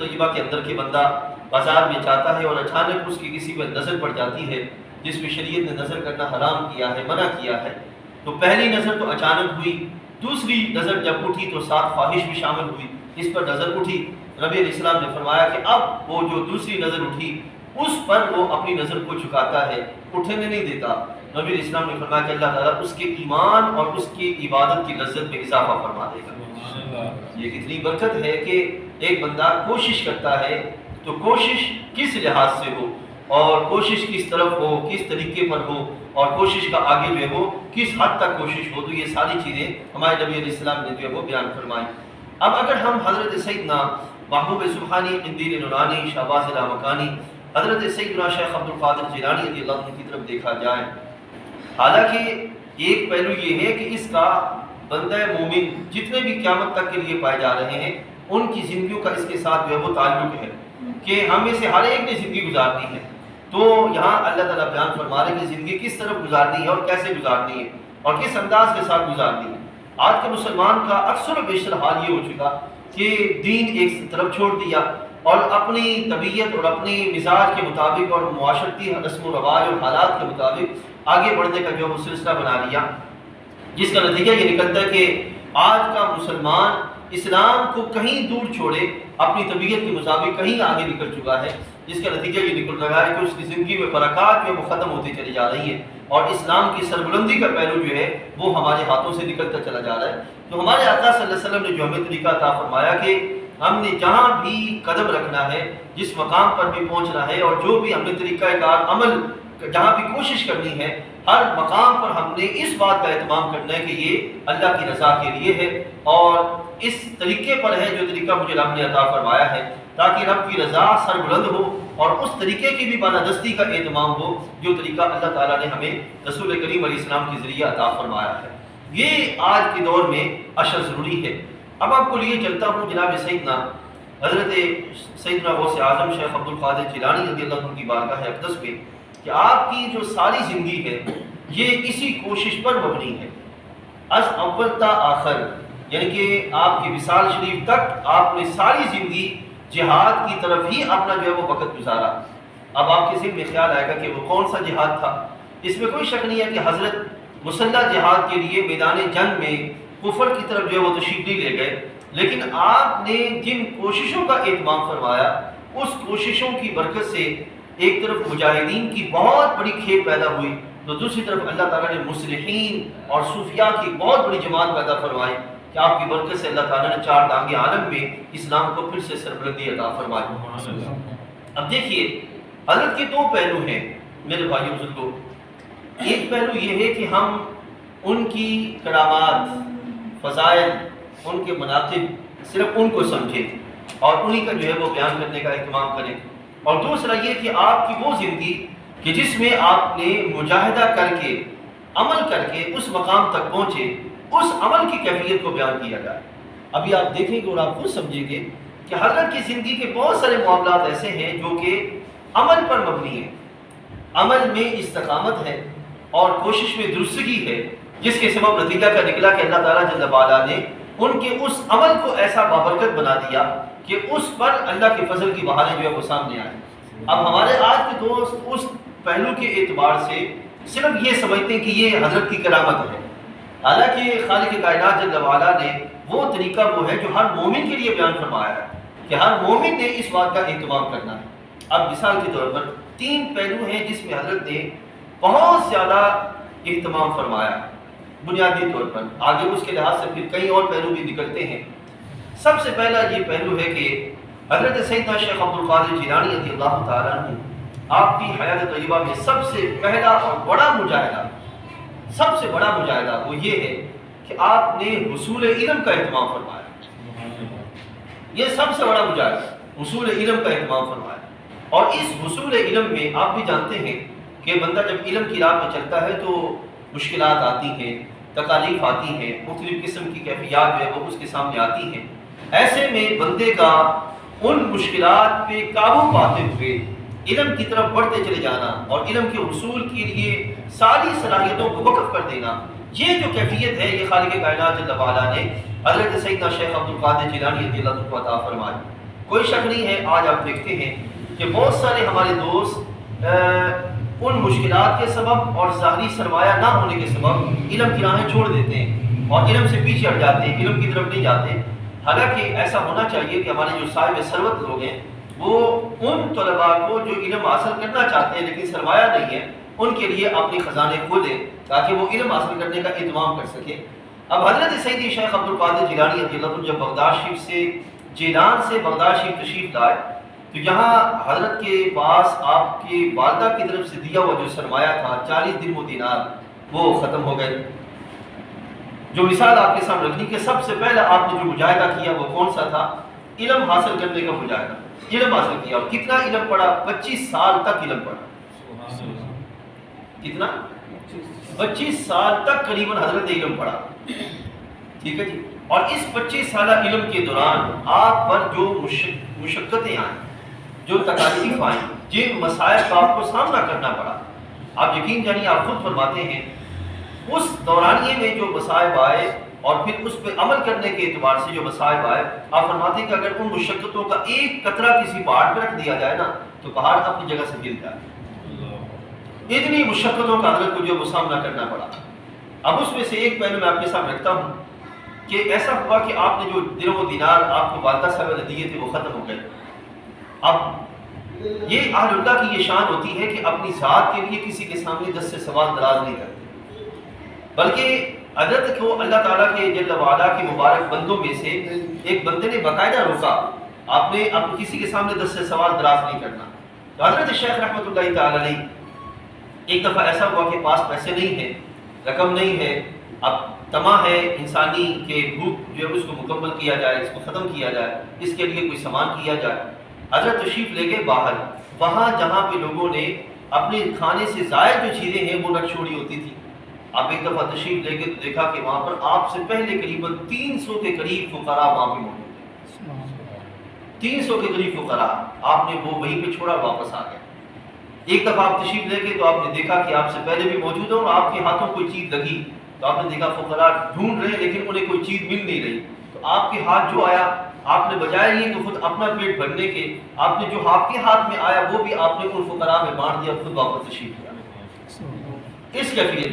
طیبہ کے اندر کہ بندہ بازار میں جاتا ہے اور اچانک اس کی کسی پر نظر پڑ جاتی ہے جس میں شریعت نے نظر کرنا حرام کیا ہے، منع کیا ہے، تو پہلی نظر تو اچانک ہوئی، دوسری نظر جب اٹھی تو ساتھ خواہش بھی شامل ہوئی، اس پر نظر اٹھی، نبی علیہ السلام نے فرمایا کہ اب وہ جو دوسری نظر اٹھی اس پر وہ اپنی نظر کو جھکاتا ہے، اٹھنے نہیں دیتا۔ نبی علیہ السلام نے فرمایا کہ اللہ تعالیٰ اس کے ایمان اور اس کی عبادت کی لذت میں اضافہ فرما دے گا۔ یہ کتنی برکت ہے کہ ایک بندہ کوشش کرتا ہے تو کوشش کس لحاظ سے ہو اور کوشش کس طرف ہو، کس طریقے پر ہو، اور کوشش کا آگے جو ہے وہ کس حد تک کوشش ہو، تو یہ ساری چیزیں ہمارے نبی علیہ السلام نے جو ہے وہ بیان فرمائی۔ اب اگر ہم حضرت سیدنا محبوب سبحانی قندیل نورانی شہباز لامکانی حضرت سیدنا شیخ عبد القادر جیلانی رضی اللہ عنہ کی طرف دیکھا جائے، حالانکہ ایک پہلو یہ ہے کہ اس کا بندہ مومن جتنے بھی قیامت تک کے لیے پائے جا رہے ہیں ان کی زندگیوں کا اس کے ساتھ جو ہے وہ تعلق ہے کہ ہم میں سے ہر ایک نے زندگی گزارنی ہے۔ تو یہاں اللہ تعالیٰ بیان فرما رہے ہیں کہ زندگی کس طرف گزارنی ہے اور کیسے گزارنی ہے اور کس انداز کے ساتھ گزارنی ہے۔ آج کے مسلمان کا اکثر و بیشتر حال یہ ہو چکا کہ دین ایک طرف چھوڑ دیا اور اپنی طبیعت اور اپنی مزاج کے مطابق اور معاشرتی رسم و رواج اور حالات کے مطابق آگے بڑھنے کا جو وہ سلسلہ بنا لیا، جس کا نتیجہ یہ نکلتا ہے کہ آج کا مسلمان اسلام کو کہیں دور چھوڑے اپنی طبیعت کے مطابق کہیں آگے نکل چکا ہے، جس کا نتیجہ یہ نکل رہا ہے کہ اس کی زندگی میں برکات جو وہ ختم ہوتی چلی جا رہی ہے اور اسلام کی سربلندی کا پہلو جو ہے وہ ہمارے ہاتھوں سے نکلتا چلا جا رہا ہے۔ تو ہمارے آقا صلی اللہ علیہ وسلم نے جو ہمیں طریقہ عطا فرمایا کہ ہم نے جہاں بھی قدم رکھنا ہے، جس مقام پر بھی پہنچنا ہے، اور جو بھی ہم نے طریقہ کار عمل جہاں بھی کوشش کرنی ہے، ہر مقام پر ہم نے اس بات کا اہتمام کرنا ہے کہ یہ اللہ کی رضا کے لیے ہے اور اس طریقے پر ہے جو طریقہ مجھے رب نے عطا فرمایا ہے، تاکہ رب کی رضا سربلند ہو اور اس طریقے کی بھی بالادستی کا اہتمام ہو جو طریقہ اللہ تعالیٰ نے ہمیں رسول کریم علیہ السلام کے ذریعے عطا فرمایا ہے۔ یہ آج کے دور میں اشد ضروری ہے۔ اب آپ کو لیے چلتا ہوں جناب سیدنا حضرت سیدنا غوث اعظم شیخ عبد القادر جیلانی رضی اللہ عنہ کی بارگاہ اقدس میں کہ آپ کی جو ساری زندگی ہے یہ اسی کوشش پر مبنی ہے، از اول تا آخر، یعنی کہ آپ کی وصال شریف تک آپ نے ساری زندگی جہاد کی طرف ہی اپنا جو ہے وہ وقت گزارا۔ اب آپ کے ذہن میں خیال آئے گا کہ وہ کون سا جہاد تھا؟ اس میں کوئی شک نہیں ہے کہ حضرت مسلح جہاد کے لیے میدان جنگ میں کفر کی طرف جو ہے وہ تشریف نہیں لے گئے، لیکن آپ نے جن کوششوں کا اہتمام فرمایا اس کوششوں کی برکت سے ایک طرف مجاہدین کی بہت بڑی کھیپ پیدا ہوئی تو دوسری طرف اللہ تعالیٰ نے مصلحین اور صوفیاء کی بہت بڑی جماعت پیدا فرمائی کہ آپ کی برکت سے اللہ تعالیٰ نے چار دانگے عالم میں اسلام کو پھر سے سربلندی عطا فرمائی۔ اب دیکھیے حضرت کے دو پہلو ہیں میرے بھائیو بزرگوں۔ ایک پہلو یہ ہے کہ ہم ان کی کرامات، فضائل، ان کے مناقب صرف ان کو سمجھیں اور انہی کا جو ہے وہ بیان کرنے کا اہتمام کریں، اور دوسرا یہ کہ آپ کی وہ زندگی کہ جس میں آپ نے مجاہدہ کر کے عمل کر کے اس مقام تک پہنچے، اس عمل کی کیفیت کو بیان کیا جائے۔ ابھی آپ دیکھیں گے اور آپ خود سمجھیں گے کہ حضرت کی زندگی کے بہت سارے معاملات ایسے ہیں جو کہ عمل پر مبنی ہیں، عمل میں استقامت ہے اور کوشش میں درستگی ہے، جس کے سبب نتیجہ کا نکلا کہ اللہ تعالیٰ جل وعلا نے ان کے اس عمل کو ایسا بابرکت بنا دیا کہ اس پر اللہ کے فضل کی بہاریں جو ہے وہ سامنے آئیں۔ اب ہمارے آج کے دوست اس پہلو کے اعتبار سے صرف یہ سمجھتے ہیں کہ یہ حضرت کی کرامت ہے، حالانکہ خالق کائنات جل وعلا نے وہ طریقہ وہ ہے جو ہر مومن کے لیے بیان فرمایا ہے کہ ہر مومن نے اس بات کا اہتمام کرنا ہے۔ اب مثال کے طور پر تین پہلو ہیں جس میں حضرت نے بہت زیادہ اہتمام فرمایا بنیادی طور پر، آگے اس کے لحاظ سے پھر کئی اور پہلو بھی نکلتے ہیں۔ سب سے پہلا یہ پہلو ہے کہ حضرت سیدنا شیخ عبد القادر جیلانی رضی اللہ تعالیٰ عنہ آپ کی حیات طیبہ میں سب سے پہلا اور بڑا مجاہدہ، سب سے بڑا مجاہدہ وہ یہ ہے کہ آپ نے حصول علم کا اہتمام فرمایا۔ یہ سب سے بڑا مجاہدہ حصول علم کا اہتمام فرمایا، اور اس حصول علم میں آپ بھی جانتے ہیں کہ بندہ جب علم کی راہ میں چلتا ہے تو مشکلات آتی ہیں، تکالیف آتی ہیں، مختلف قسم کی کیفیات جو ہے وہ اس کے سامنے آتی ہیں۔ ایسے میں بندے کا ان مشکلات پہ قابو پاتے ہوئے علم کی طرف بڑھتے چلے جانا اور علم کے حصول کے لیے ساری صلاحیتوں کو وقف کر دینا، یہ جو کیفیت ہے یہ خالق کائنات جل وعلا نے حضرت سیدنا شیخ عبد القادر جیلانی رضی اللہ عنہ عطا فرمائی۔ کوئی شک نہیں ہے آج آپ دیکھتے ہیں کہ بہت سارے ہمارے دوست ان مشکلات کے سبب اور ظاہری سرمایہ نہ ہونے کے سبب علم کی راہیں چھوڑ دیتے ہیں اور علم سے پیچھے ہٹ جاتے ہیں، علم کی طرف نہیں جاتے۔ حالانکہ ایسا ہونا چاہیے کہ ہمارے جو صاحب ثروت لوگ ہیں وہ ان طلباء کو جو علم حاصل کرنا چاہتے ہیں لیکن سرمایہ نہیں ہے، ان کے لیے اپنے خزانے کھولیں تاکہ وہ علم حاصل کرنے کا اہتمام کر سکیں۔ اب حضرت سیدی شیخ عبد القادر جیلانی رضی اللہ عنہ جب بغداد شریف سے جیلان سے بغداد شریف تشریف لائے تو یہاں حضرت کے پاس آپ کی والدہ کی طرف سے دیا ہوا جو سرمایہ تھا 40 درہم و دینار وہ ختم ہو گئے۔ جو مثال آپ کے سامنے رکھنی کہ سب سے پہلے آپ نے جو مجاہدہ کیا وہ کون سا تھا؟ علم حاصل کرنے کا مجاہدہ۔ علم حاصل کیا اور کتنا علم پڑھا؟ 25 سال تک علم پڑھا۔ کتنا؟ 25 سال تک قریباً حضرت نے علم پڑھا، ٹھیک ہے جی۔ اور اس 25 سالہ علم کے دوران آپ پر جو مشقتیں آئیں، جو تکالیف آئیں، جن مسائل کا آپ کو سامنا کرنا پڑا، آپ یقین جانیے آپ خود فرماتے ہیں اس دورانیے میں جو مصائب آئے اور پھر اس پہ عمل کرنے کے اعتبار سے جو مصائب آئے، آپ فرماتے ہیں کہ اگر ان مشقتوں کا ایک قطرہ کسی پہاڑ پہ رکھ دیا جائے نا تو پہاڑ اپنی جگہ سے گر جائے۔ اتنی مشقتوں کا حضرت کو جو سامنا کرنا پڑا۔ اب اس میں سے ایک پہلو میں آپ کے سامنے رکھتا ہوں کہ ایسا ہوا کہ آپ نے جو درہم و دینار آپ کو والدہ صاحبہ نے دیے تھے وہ ختم ہو گئے۔ اب یہ اہل اللہ کی یہ شان ہوتی ہے کہ اپنی ذات کے لیے کسی کے سامنے دست سے سوال دراز نہیں کرتے، بلکہ حضرت کو اللہ تعالیٰ کے جل وعلا کے مبارک بندوں میں سے ایک بندے نے باقاعدہ روکا، آپ نے کسی کے سامنے دست سے سوال دراز نہیں کرنا۔ تو حضرت شیخ رحمۃ اللہ تعالیٰ علیہ ایک دفعہ ایسا ہوا کہ پاس پیسے نہیں ہیں، رقم نہیں ہے، اب طمع ہے انسانی کہ بھوک جو ہے اس کو مکمل کیا جائے، اس کو ختم کیا جائے، اس کے لیے کوئی سامان کیا جائے۔ حضرت تشریف لے گئے باہر، وہاں جہاں پہ لوگوں نے اپنے کھانے سے زائد جو چیزیں ہیں وہ رکھ چھوڑی ہوتی تھی، آپ ایک دفعہ تشریف لے گئے تو دیکھا کہ وہاں پر آپ سے پہلے قریباً 300 کے قریب فقراء وہاں پہ موجود تھے۔ 300 کے قریب فقراء، آپ نے وہ وہیں پہ چھوڑا واپس آ گئے۔ ایک دفعہ آپ تشریف لے گئے تو آپ نے دیکھا کہ آپ سے پہلے بھی موجود ہوں اور آپ کے ہاتھوں کوئی چیز لگی تو آپ نے دیکھا فقراء ڈھونڈ رہے لیکن انہیں کوئی چیز مل نہیں رہی، تو آپ کے ہاتھ جو آیا آپ نے بجائے یہ کہ خود اپنا پیٹ بھرنے کے، آپ نے جو آپ کے ہاتھ میں آیا وہ بھی آپ نے ان فقراء میں بانٹ دیا، خود واپس تشریف لیا۔ اس کیفیت